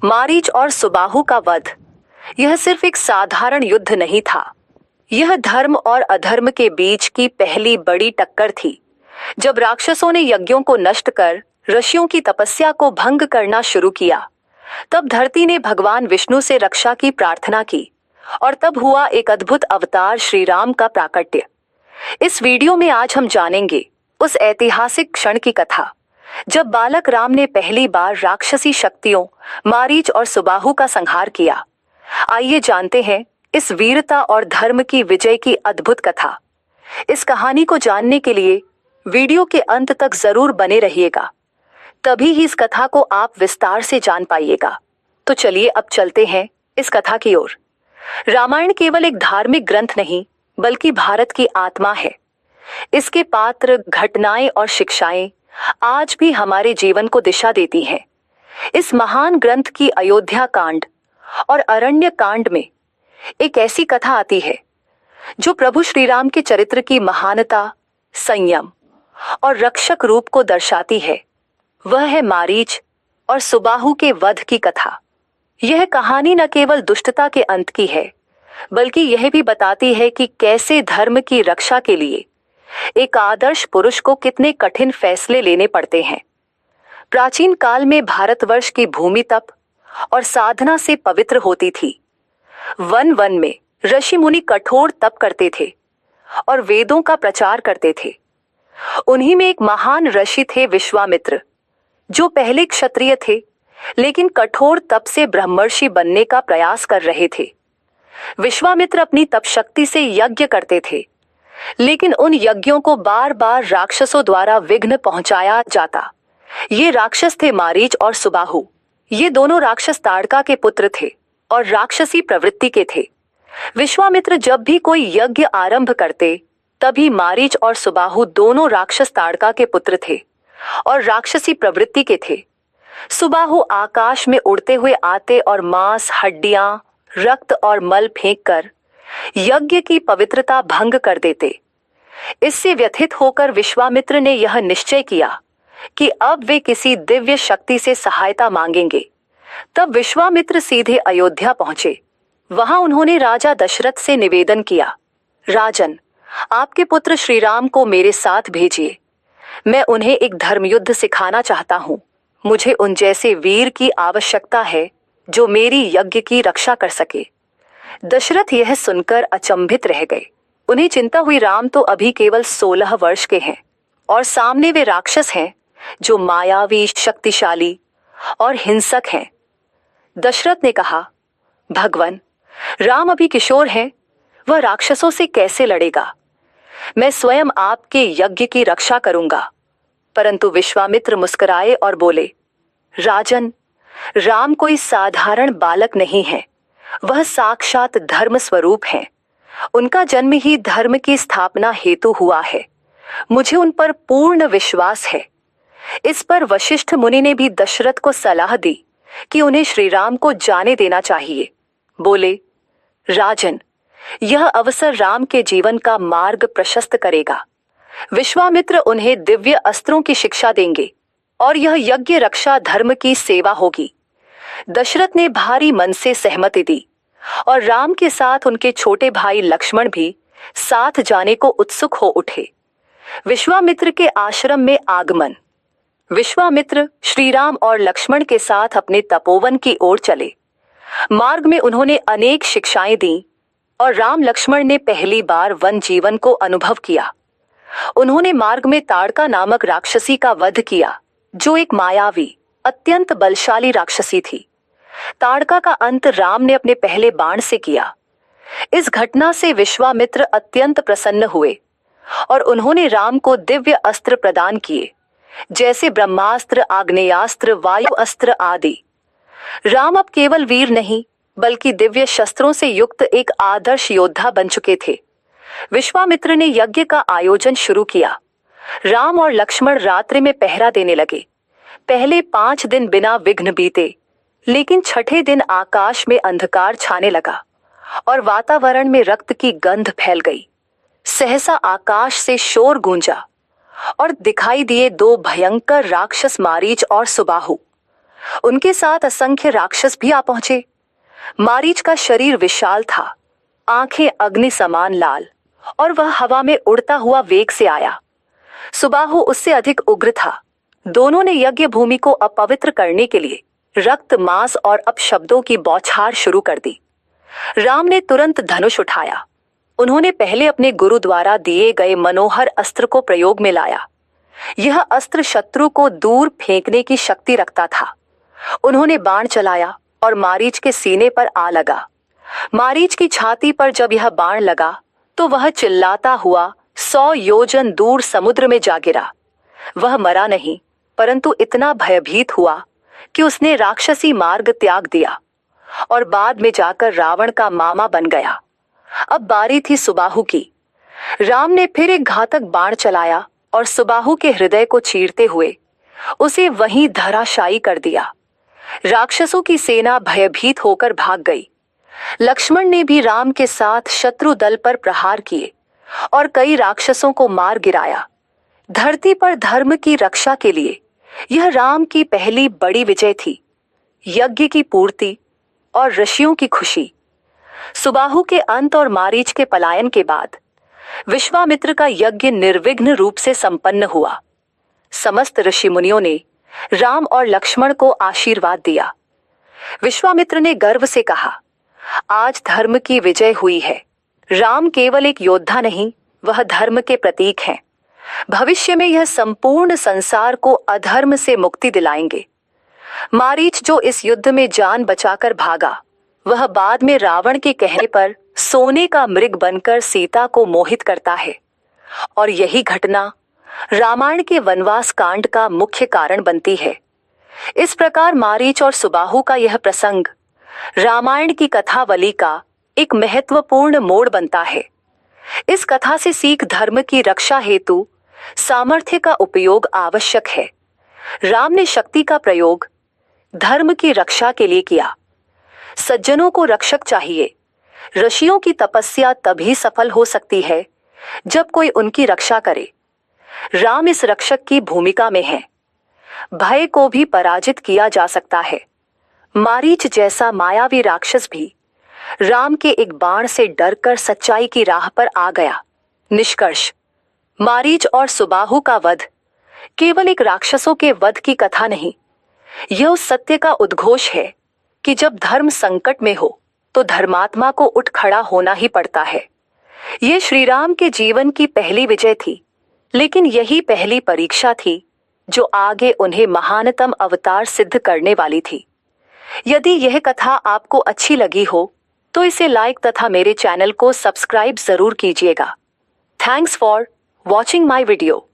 मारीच और सुबाहु का वध। यह सिर्फ एक साधारण युद्ध नहीं था, यह धर्म और अधर्म के बीच की पहली बड़ी टक्कर थी। जब राक्षसों ने यज्ञों को नष्ट कर ऋषियों की तपस्या को भंग करना शुरू किया, तब धरती ने भगवान विष्णु से रक्षा की प्रार्थना की और तब हुआ एक अद्भुत अवतार श्री राम का प्राकट्य। इस वीडियो में आज हम जानेंगे उस ऐतिहासिक क्षण की कथा जब बालक राम ने पहली बार राक्षसी शक्तियों मारीच और सुबाहु का संहार किया। आइए जानते हैं इस वीरता और धर्म की विजय की अद्भुत कथा। इस कहानी को जानने के लिए वीडियो के अंत तक जरूर बने रहिएगा, तभी ही इस कथा को आप विस्तार से जान पाइएगा। तो चलिए अब चलते हैं इस कथा की ओर। रामायण केवल एक धार्मिक ग्रंथ नहीं, बल्कि भारत की आत्मा है। इसके पात्र, घटनाएं और शिक्षाएं आज भी हमारे जीवन को दिशा देती हैं। इस महान ग्रंथ की अयोध्या कांड और अरण्य कांड में एक ऐसी कथा आती है जो प्रभु श्री राम के चरित्र की महानता, संयम और रक्षक रूप को दर्शाती है। वह है मारीच और सुबाहु के वध की कथा। यह कहानी न केवल दुष्टता के अंत की है, बल्कि यह भी बताती है कि कैसे धर्म की रक्षा के लिए एक आदर्श पुरुष को कितने कठिन फैसले लेने पड़ते हैं। प्राचीन काल में भारतवर्ष की भूमि तप और साधना से पवित्र होती थी। वन वन में ऋषि मुनि कठोर तप करते थे और वेदों का प्रचार करते थे। उन्हीं में एक महान ऋषि थे विश्वामित्र, जो पहले क्षत्रिय थे लेकिन कठोर तप से ब्रह्मर्षि बनने का प्रयास कर रहे थे। विश्वामित्र अपनी तप शक्ति से यज्ञ करते थे, लेकिन उन यज्ञों को बार बार राक्षसों द्वारा विघ्न पहुंचाया जाता। ये राक्षस थे मारीच और सुबाहु। ये दोनों राक्षस ताड़का के पुत्र थे और राक्षसी प्रवृत्ति के थे। विश्वामित्र जब भी कोई यज्ञ आरंभ करते, तभी मारीच और सुबाहु दोनों राक्षस ताड़का के पुत्र थे और राक्षसी प्रवृत्ति के थे। सुबाहु आकाश में उड़ते हुए आते और मांस, हड्डियां, रक्त और मल फेंककर यज्ञ की पवित्रता भंग कर देते। इससे व्यथित होकर विश्वामित्र ने यह निश्चय किया कि अब वे किसी दिव्य शक्ति से सहायता मांगेंगे। तब विश्वामित्र सीधे अयोध्या पहुंचे। वहां उन्होंने राजा दशरथ से निवेदन किया, राजन, आपके पुत्र श्री राम को मेरे साथ भेजिए। मैं उन्हें एक धर्मयुद्ध सिखाना चाहता हूँ। मुझे उन जैसे वीर की आवश्यकता है जो मेरी यज्ञ की रक्षा कर सके। दशरथ यह सुनकर अचंभित रह गए। उन्हें चिंता हुई, राम तो अभी केवल 16 वर्ष के हैं और सामने वे राक्षस हैं जो मायावी, शक्तिशाली और हिंसक हैं। दशरथ ने कहा, भगवन, राम अभी किशोर हैं, वह राक्षसों से कैसे लड़ेगा? मैं स्वयं आपके यज्ञ की रक्षा करूंगा। परंतु विश्वामित्र मुस्कुराए और बोले, राजन, राम कोई साधारण बालक नहीं है, वह साक्षात धर्म स्वरूप हैं। उनका जन्म ही धर्म की स्थापना हेतु हुआ है। मुझे उन पर पूर्ण विश्वास है। इस पर वशिष्ठ मुनि ने भी दशरथ को सलाह दी कि उन्हें श्री राम को जाने देना चाहिए। बोले, राजन, यह अवसर राम के जीवन का मार्ग प्रशस्त करेगा। विश्वामित्र उन्हें दिव्य अस्त्रों की शिक्षा देंगे और यह यज्ञ रक्षा धर्म की सेवा होगी। दशरथ ने भारी मन से सहमति दी और राम के साथ उनके छोटे भाई लक्ष्मण भी साथ जाने को उत्सुक हो उठे। विश्वामित्र के आश्रम में आगमन। विश्वामित्र श्री राम और लक्ष्मण के साथ अपने तपोवन की ओर चले। मार्ग में उन्होंने अनेक शिक्षाएं दी और राम लक्ष्मण ने पहली बार वन जीवन को अनुभव किया। उन्होंने मार्ग में ताड़का नामक राक्षसी का वध किया, जो एक मायावी, अत्यंत बलशाली राक्षसी थी। ताड़का का अंत राम ने अपने पहले बाण से किया। इस घटना से विश्वामित्र अत्यंत प्रसन्न हुए और उन्होंने राम को दिव्य अस्त्र प्रदान किए, जैसे ब्रह्मास्त्र, आग्नेयास्त्र, वायु अस्त्र आदि। राम अब केवल वीर नहीं, बल्कि दिव्य शस्त्रों से युक्त एक आदर्श योद्धा बन चुके थे। विश्वामित्र ने यज्ञ का आयोजन शुरू किया। राम और लक्ष्मण रात्रि में पहरा देने लगे। पहले 5 दिन बिना विघ्न बीते, लेकिन छठे दिन आकाश में अंधकार छाने लगा और वातावरण में रक्त की गंध फैल गई। सहसा आकाश से शोर गूंजा और दिखाई दिए 2 भयंकर राक्षस, मारीच और सुबाहु। उनके साथ असंख्य राक्षस भी आ पहुंचे। मारीच का शरीर विशाल था, आंखें अग्नि समान लाल, और वह हवा में उड़ता हुआ वेग से आया। सुबाहु उससे अधिक उग्र था। दोनों ने यज्ञ भूमि को अपवित्र करने के लिए रक्त, मांस और अपशब्दों की बौछार शुरू कर दी। राम ने तुरंत धनुष उठाया। उन्होंने पहले अपने गुरु द्वारा दिए गए मनोहर अस्त्र को प्रयोग में लाया। यह अस्त्र शत्रु को दूर फेंकने की शक्ति रखता था। उन्होंने बाण चलाया और मारीच के सीने पर आ लगा। मारीच की छाती पर जब यह बाण लगा तो वह चिल्लाता हुआ 100 योजन दूर समुद्र में जा गिरा। वह मरा नहीं, परंतु इतना भयभीत हुआ कि उसने राक्षसी मार्ग त्याग दिया और बाद में जाकर रावण का मामा बन गया। अब बारी थी सुबाहु की। राम ने फिर एक घातक बाण चलाया और सुबाहु के हृदय को चीरते हुए उसे वहीं धराशायी कर दिया। राक्षसों की सेना भयभीत होकर भाग गई। लक्ष्मण ने भी राम के साथ शत्रु दल पर प्रहार किए और कई राक्षसों को मार गिराया। धरती पर धर्म की रक्षा के लिए यह राम की पहली बड़ी विजय थी। यज्ञ की पूर्ति और ऋषियों की खुशी। सुबाहु के अंत और मारीच के पलायन के बाद विश्वामित्र का यज्ञ निर्विघ्न रूप से संपन्न हुआ। समस्त ऋषि मुनियों ने राम और लक्ष्मण को आशीर्वाद दिया। विश्वामित्र ने गर्व से कहा, आज धर्म की विजय हुई है। राम केवल एक योद्धा नहीं, वह धर्म के प्रतीक हैं। भविष्य में यह संपूर्ण संसार को अधर्म से मुक्ति दिलाएंगे। मारीच जो इस युद्ध में जान बचाकर भागा, वह बाद में रावण के कहने पर सोने का मृग बनकर सीता को मोहित करता है, और यही घटना रामायण के वनवास कांड का मुख्य कारण बनती है। इस प्रकार मारीच और सुबाहु का यह प्रसंग रामायण की कथावली का एक महत्वपूर्ण मोड़ बनता है। इस कथा से सीख धर्म की रक्षा हेतु सामर्थ्य का उपयोग आवश्यक है। राम ने शक्ति का प्रयोग धर्म की रक्षा के लिए किया। सज्जनों को रक्षक चाहिए। ऋषियों की तपस्या तभी सफल हो सकती है जब कोई उनकी रक्षा करे। राम इस रक्षक की भूमिका में है। भय को भी पराजित किया जा सकता है। मारीच जैसा मायावी राक्षस भी राम के एक बाण से डरकर सच्चाई की राह पर आ गया। निष्कर्ष, मारीच और सुबाहु का वध केवल एक राक्षसों के वध की कथा नहीं, यह उस सत्य का उद्घोष है कि जब धर्म संकट में हो तो धर्मात्मा को उठ खड़ा होना ही पड़ता है। यह श्री राम के जीवन की पहली विजय थी, लेकिन यही पहली परीक्षा थी जो आगे उन्हें महानतम अवतार सिद्ध करने वाली थी। यदि यह कथा आपको अच्छी लगी हो तो इसे लाइक तथा मेरे चैनल को सब्सक्राइब जरूर कीजिएगा। Thanks for watching my video.